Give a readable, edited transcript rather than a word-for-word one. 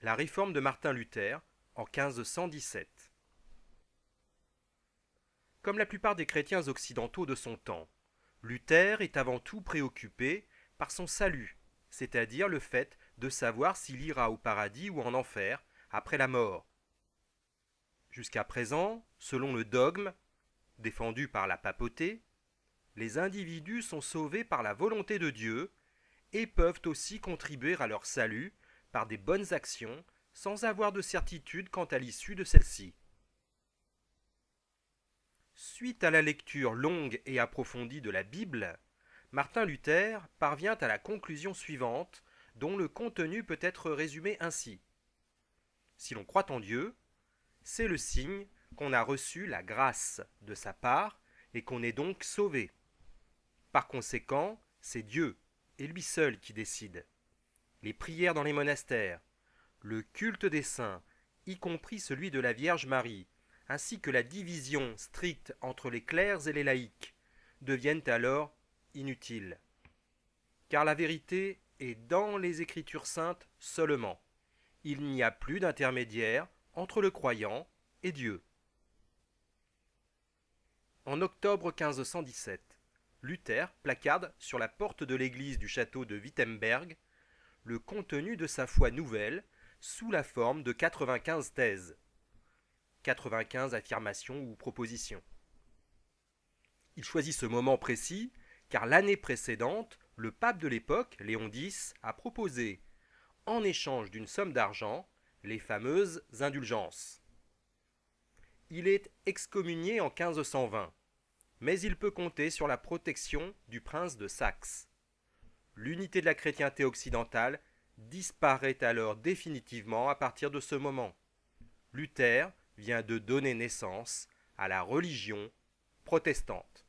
La réforme de Martin Luther en 1517. Comme la plupart des chrétiens occidentaux de son temps, Luther est avant tout préoccupé par son salut, c'est-à-dire le fait de savoir s'il ira au paradis ou en enfer après la mort. Jusqu'à présent, selon le dogme défendu par la papauté, les individus sont sauvés par la volonté de Dieu et peuvent aussi contribuer à leur salut par des bonnes actions sans avoir de certitude quant à l'issue de celle-ci. Suite à la lecture longue et approfondie de la Bible, Martin Luther parvient à la conclusion suivante, dont le contenu peut être résumé ainsi. Si l'on croit en Dieu, c'est le signe qu'on a reçu la grâce de sa part et qu'on est donc sauvé. Par conséquent, c'est Dieu, et lui seul, qui décide. Les prières dans les monastères, le culte des saints, y compris celui de la Vierge Marie, ainsi que la division stricte entre les clercs et les laïcs, deviennent alors inutiles. Car la vérité est dans les Écritures saintes seulement. Il n'y a plus d'intermédiaire entre le croyant et Dieu. En octobre 1517, Luther placarde sur la porte de l'église du château de Wittenberg le contenu de sa foi nouvelle sous la forme de 95 thèses, 95 affirmations ou propositions. Il choisit ce moment précis car l'année précédente, le pape de l'époque, Léon X, a proposé, en échange d'une somme d'argent, les fameuses indulgences. Il est excommunié en 1520, mais il peut compter sur la protection du prince de Saxe. L'unité de la chrétienté occidentale disparaît alors définitivement à partir de ce moment. Luther vient de donner naissance à la religion protestante.